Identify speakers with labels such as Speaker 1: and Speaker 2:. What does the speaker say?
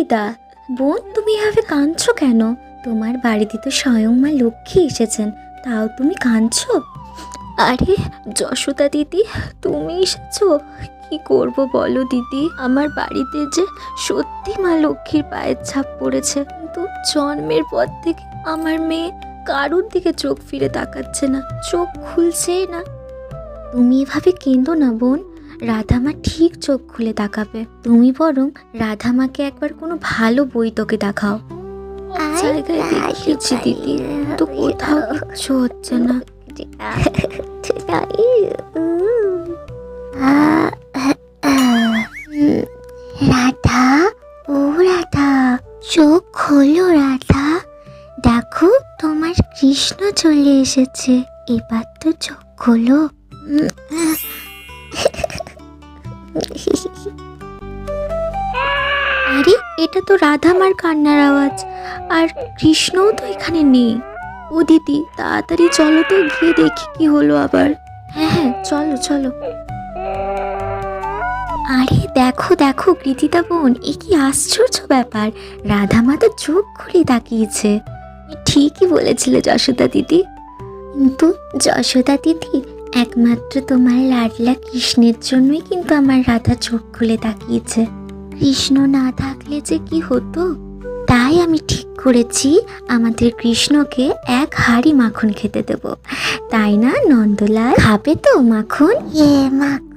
Speaker 1: গৃথিতা, বোন তুমি এভাবে কাঁদছো কেন? তোমার বাড়িতে তো স্বয়ং মা লক্ষ্মী এসেছেন, তাও তুমি কাঁদছো? আরে যশোদা দিদি, তুমি এসেছো? কি করব বলো দিদি, আমার বাড়িতে যে সত্যি মা লক্ষ্মীর পায়ের ছাপ পড়েছে, কিন্তু জন্মের পর থেকে আমার মেয়ে কারোর দিকে চোখ ফিরে তাকাচ্ছে না, চোখ খুলছেই না। তুমি এভাবে কেঁদো না বোন, রাধামা ঠিক চোখ খুলে তাকাবে। তুমি বরং রাধামাকে একবার কোনো ভালো বই তোকে দেখাও। জায়গায় দেখিয়েছি দিদি, তো কোথাও কিচ্ছু হচ্ছে না।
Speaker 2: রাধা, ও রাধা, চোখ খোলো রাধা। দেখো তোমার কৃষ্ণ চলে এসেছে, এবার তো চোখ খোলো।
Speaker 1: আরে এটা তো রাধামার কান্নার আওয়াজ, আর কৃষ্ণও তো এখানে নেই। ও দিদি তাড়াতাড়ি চলো তো, গিয়ে দেখি কি হলো আবার। হ্যাঁ হ্যাঁ চলো চলো। আরে দেখো দেখো গৃথিতা বোন, এ কি আশ্চর্য ব্যাপার, রাধামা তো চোখ খুলে তাকিয়েছে। ঠিকই বলেছিলে যশোদা দিদি। কিন্তু যশোদা দিদি, একমাত্র তোমার লাডলা কৃষ্ণের জন্যই কিন্তু আমার রাধা চোখ খুলে তাকিয়েছে। কৃষ্ণ না থাকলে যে কি হতো, তাই আমি ঠিক করেছি আমাদের কৃষ্ণকে এক হাঁড়ি মাখন খেতে দেব, তাই না নন্দলাল? খাবে তো মাখন?
Speaker 2: মাখন।